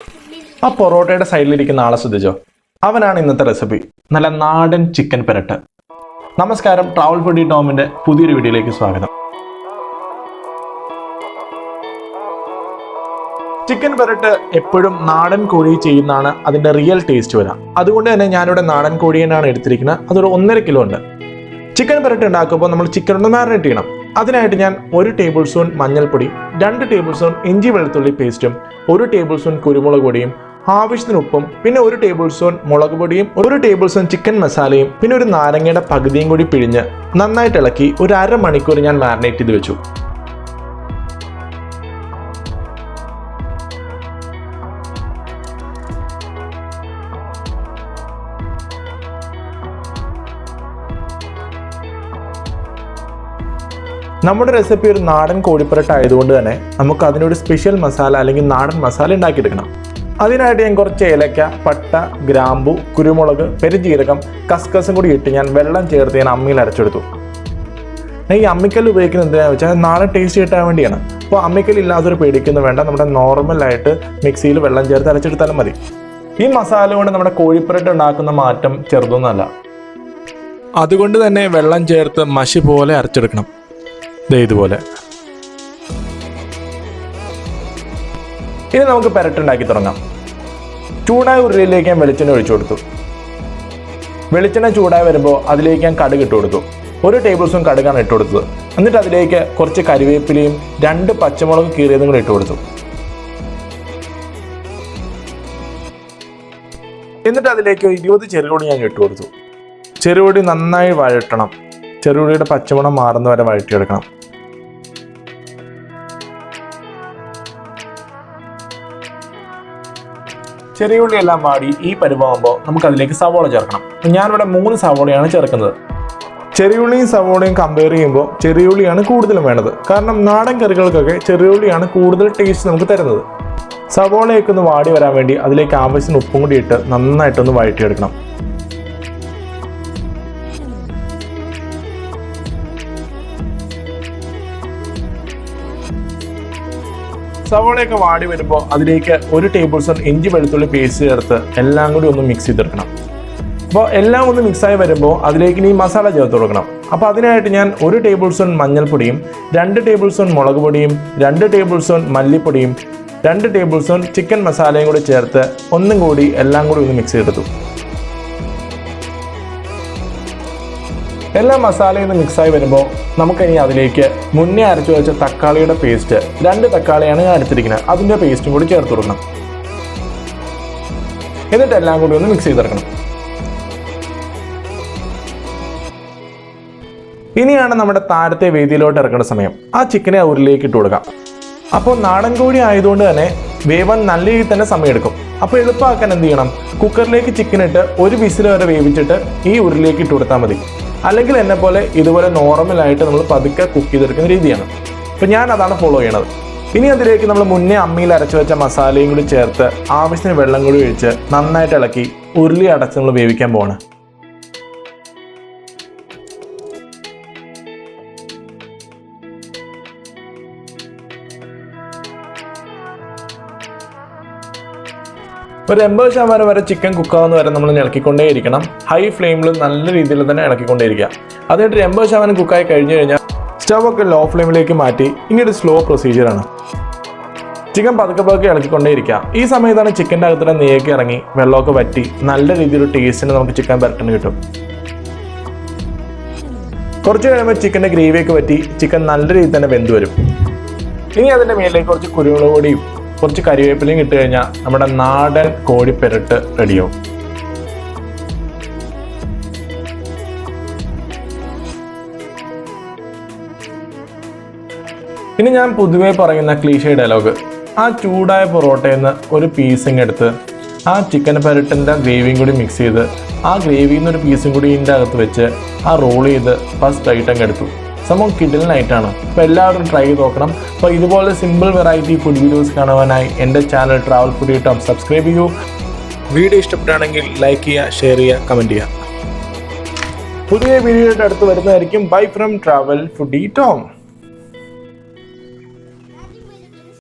ആ പൊറോട്ടയുടെ സൈഡിലിരിക്കുന്ന ആളെ ശ്രദ്ധിച്ചോ? അവനാണ് ഇന്നത്തെ റെസിപ്പി, നല്ല നാടൻ ചിക്കൻ പെരട്ട്. നമസ്കാരം, ട്രാവൽ ഫുഡി ടോമിന്റെ പുതിയൊരു വീഡിയോയിലേക്ക് സ്വാഗതം. ചിക്കൻ പെരട്ട് എപ്പോഴും നാടൻ കോഴി ചെയ്യുന്നതാണ് അതിന്റെ റിയൽ ടേസ്റ്റ് വരാം. അതുകൊണ്ട് തന്നെ ഞാനിവിടെ നാടൻ കോഴിയാണ് എടുത്തിരിക്കുന്നത്. അതൊരു 1.5 കിലോ ഉണ്ട്. ചിക്കൻ പെരട്ട് ഉണ്ടാക്കുമ്പോൾ നമ്മൾ ചിക്കൻ ഒന്ന് മാരിനേറ്റ് ചെയ്യണം. അതിനായിട്ട് ഞാൻ 1 ടേബിൾ സ്പൂൺ മഞ്ഞൾപ്പൊടി, 2 ടേബിൾ സ്പൂൺ ഇഞ്ചി വെളുത്തുള്ളി പേസ്റ്റും, 1 ടേബിൾ സ്പൂൺ കുരുമുളക് പൊടിയും, ആവശ്യത്തിന് ഉപ്പും, പിന്നെ 1 ടേബിൾ സ്പൂൺ മുളക് പൊടിയും, 1 ടേബിൾ സ്പൂൺ ചിക്കൻ മസാലയും, പിന്നെ ഒരു നാരങ്ങയുടെ പകുതിയും കൂടി പിഴിഞ്ഞ് നന്നായിട്ട് ഇളക്കി ഒരു 1/2 മണിക്കൂർ ഞാൻ മാരിനേറ്റ് ചെയ്ത് വെച്ചു. നമ്മുടെ റെസിപ്പി ഒരു നാടൻ കോഴിപ്പരട്ട് ആയതുകൊണ്ട് തന്നെ നമുക്ക് അതിനൊരു സ്പെഷ്യൽ മസാല അല്ലെങ്കിൽ നാടൻ മസാല ഉണ്ടാക്കിയെടുക്കണം. അതിനായിട്ട് ഞാൻ കുറച്ച് ഏലക്ക, പട്ട, ഗ്രാമ്പു, കുരുമുളക്, പെരുംജീരകം, കസ്കസും കൂടി ഇട്ട് ഞാൻ വെള്ളം ചേർത്ത് ഞാൻ അമ്മിയിൽ അരച്ചെടുത്തു. ഈ അമ്മിക്കല്ല് ഉപയോഗിക്കുന്നത് എന്തിനാണെന്ന് വെച്ചാൽ നാളെ ടേസ്റ്റ് കിട്ടാൻ വേണ്ടിയാണ്. അപ്പോൾ അമ്മിക്കല്ല് ഇല്ലാതൊരു പേടിക്കുന്നു വേണ്ട, നമ്മുടെ നോർമലായിട്ട് മിക്സിയിൽ വെള്ളം ചേർത്ത് അരച്ചെടുത്താലും മതി. ഈ മസാല കൊണ്ട് നമ്മുടെ കോഴിപ്പരട്ട് ഉണ്ടാക്കുന്ന മാറ്റം ചെറുതൊന്നുമല്ല. അതുകൊണ്ട് തന്നെ വെള്ളം ചേർത്ത് മഷി പോലെ അരച്ചെടുക്കണം. ഇതുപോലെ. ഇനി നമുക്ക് പെരട്ടുണ്ടാക്കി തുടങ്ങാം. ചൂടായ ഉരുളിയിലേക്ക് ഞാൻ വെളിച്ചെണ്ണ ഒഴിച്ചു കൊടുത്തു. വെളിച്ചെണ്ണ ചൂടായി വരുമ്പോൾ അതിലേക്ക് ഞാൻ കടുക് ഇട്ട് കൊടുത്തു. 1 ടേബിൾ സ്പൂൺ കടുകാണ് ഇട്ട് കൊടുത്തത്. എന്നിട്ട് അതിലേക്ക് കുറച്ച് കരിവേപ്പിലയും 2 പച്ചമുളക് കീറിയതും കൂടി ഇട്ട് കൊടുത്തു. എന്നിട്ട് അതിലേക്ക് 20 ചെറുപൊടി ഞാൻ ഇട്ട് കൊടുത്തു. ചെറുപൊടി നന്നായി വഴറ്റണം. ചെറുപൊടിയുടെ പച്ചമണം മാറുന്ന വരെ വഴറ്റിയെടുക്കണം. ചെറിയ ഉള്ളി എല്ലാം വാടി ഈ പരുവാകുമ്പോൾ നമുക്ക് അതിലേക്ക് സവോള ചേർക്കണം. ഞാനിവിടെ 3 സവോളയാണ് ചേർക്കുന്നത്. ചെറിയുള്ളിയും സവോളയും കമ്പയർ ചെയ്യുമ്പോൾ ചെറിയുള്ളിയാണ് കൂടുതലും വേണ്ടത്. കാരണം നാടൻ കറികൾക്കൊക്കെ ചെറിയുള്ളിയാണ് കൂടുതൽ ടേസ്റ്റ് നമുക്ക് തരുന്നത്. സവോളയൊക്കെ ഒന്ന് വാടി വരാൻ വേണ്ടി അതിലേക്ക് ആവശ്യത്തിന് ഉപ്പും കൂടി ഇട്ട് നന്നായിട്ടൊന്ന് വഴറ്റിയെടുക്കണം. സവോളയൊക്കെ വാടി വരുമ്പോൾ അതിലേക്ക് 1 ടേബിൾ സ്പൂൺ ഇഞ്ചി വെളുത്തുള്ളി പേസ്റ്റ് ചേർത്ത് എല്ലാം കൂടി ഒന്ന് മിക്സ് ചെയ്തെടുക്കണം. അപ്പോൾ എല്ലാം ഒന്ന് മിക്സായി വരുമ്പോൾ അതിലേക്ക് ഈ മസാല ചേർത്ത് കൊടുക്കണം. അപ്പോൾ അതിനായിട്ട് ഞാൻ 1 ടേബിൾ സ്പൂൺ മഞ്ഞൾപ്പൊടിയും, 2 ടേബിൾ സ്പൂൺ മുളക് പൊടിയും, 2 ടേബിൾ സ്പൂൺ മല്ലിപ്പൊടിയും, 2 ടേബിൾ സ്പൂൺ ചിക്കൻ മസാലയും കൂടി ചേർത്ത് ഒന്നും കൂടി എല്ലാം കൂടി ഒന്ന് മിക്സ് ചെയ്തെടുത്തു. എല്ലാ മസാലയും ഒന്ന് മിക്സായി വരുമ്പോൾ നമുക്കിനി അതിലേക്ക് മുന്നേ അരച്ചു വെച്ച തക്കാളിയുടെ പേസ്റ്റ്, 2 തക്കാളിയാണ് ഞാൻ എടുത്തിരിക്കുന്നത്, അതിൻ്റെ പേസ്റ്റും കൂടി ചേർത്ത് കൊടുക്കണം. എന്നിട്ട് എല്ലാം കൂടി ഒന്ന് മിക്സ് ചെയ്തെടുക്കണം. ഇനിയാണ് നമ്മുടെ താരത്തെ വേദിയിലോട്ട് ഇറക്കേണ്ട സമയം. ആ ചിക്കനെ ഉരുളിലേക്ക് ഇട്ട് കൊടുക്കാം. അപ്പോൾ നാടൻ കോഴി ആയതുകൊണ്ട് തന്നെ വേവാൻ നല്ല രീതിയിൽ തന്നെ സമയമെടുക്കും. അപ്പോൾ എളുപ്പമാക്കാൻ എന്ത് ചെയ്യണം? കുക്കറിലേക്ക് ചിക്കൻ ഇട്ട് 1 വിസിൽ വരെ വേവിച്ചിട്ട് ഈ ഉരുളിലേക്ക് ഇട്ട് കൊടുത്താൽ മതി. അല്ലെങ്കിൽ എന്നെ പോലെ ഇതുപോലെ നോർമലായിട്ട് നമ്മൾ പതുക്കെ കുക്ക് ചെയ്തെടുക്കുന്ന രീതിയാണ്. അപ്പോൾ ഞാൻ അതാണ് ഫോളോ ചെയ്യണത്. ഇനി അതിലേക്ക് നമ്മൾ മുന്നേ അമ്മിയിൽ അരച്ചു വെച്ച മസാലയും കൂടി ചേർത്ത് ആവശ്യത്തിന് വെള്ളം കൂടി ഒഴിച്ച് നന്നായിട്ട് ഇളക്കി ഉരുളി അടച്ച് നമ്മൾ വേവിക്കാൻ പോവാണ്. ഒരു 80% വരെ ചിക്കൻ കുക്കാവുന്ന വരെ നമ്മൾ ഇളക്കിക്കൊണ്ടേയിരിക്കണം. ഹൈ ഫ്ലെയിമിൽ നല്ല രീതിയിൽ തന്നെ ഇളക്കിക്കൊണ്ടേയിരിക്കുക. അതിനായിട്ട് 80% കുക്കായി കഴിഞ്ഞ് കഴിഞ്ഞാൽ സ്റ്റവൊക്കെ ലോ ഫ്ലെയിമിലേക്ക് മാറ്റി ഇനി ഒരു സ്ലോ പ്രൊസീജിയറാണ്. ചിക്കൻ പതുക്കെ ഇളക്കിക്കൊണ്ടേയിരിക്കുക. ഈ സമയത്താണ് ചിക്കൻ്റെ അകത്തുള്ള നെയ്യൊക്കെ ഇറങ്ങി വെള്ളമൊക്കെ വറ്റി നല്ല രീതിയിലൊരു ടേസ്റ്റിന് നമുക്ക് ചിക്കൻ പെരട്ടിന് കിട്ടും. കുറച്ച് കഴിയുമ്പോൾ ചിക്കൻ്റെ ഗ്രേവിയൊക്കെ വറ്റി ചിക്കൻ നല്ല രീതിയിൽ തന്നെ വെന്ത് വരും. ഇനി അതിൻ്റെ മേലിലേക്ക് കുറച്ച് കുരുമുളക് പൊടിയും കുറച്ച് കരിവേപ്പിലയും ഇട്ട് കഴിഞ്ഞാൽ നമ്മുടെ നാടൻ കോഴിപ്പെരട്ട് റെഡിയാവും. ഇനി ഞാൻ പൊതുവേ പറയുന്ന ക്ലീഷേ ഡയലോഗ്, ആ ചൂടായ പൊറോട്ടയിൽ നിന്ന് ഒരു പീസിങ് എടുത്ത് ആ ചിക്കൻ പെരട്ടിൻ്റെ ഗ്രേവിയും കൂടി മിക്സ് ചെയ്ത് ആ ഗ്രേവിയിൽ നിന്ന് ഒരു പീസും കൂടി ഇതിൻ്റെ അകത്ത് വെച്ച് ആ റോൾ ചെയ്ത് ഫസ്റ്റ് ഐറ്റം എടുത്തു. സംഭവം കിഡിലിനായിട്ടാണ്. അപ്പോൾ എല്ലാവരും ട്രൈ ചെയ്ത് നോക്കണം. അപ്പോൾ ഇതുപോലെ സിമ്പിൾ വെറൈറ്റി ഫുഡ് വീഡിയോസ് കാണുവാനായി എൻ്റെ channel travel foodie Tom subscribe ചെയ്യൂ. വീഡിയോ ഇഷ്ടപ്പെടുകയാണെങ്കിൽ ലൈക്ക് ചെയ്യുക, ഷെയർ ചെയ്യുക, കമൻറ്റ് ചെയ്യുക. പുതിയ വീഡിയോയുടെ അടുത്ത് വരുന്നതായിരിക്കും. Bye from travel foodie Tom.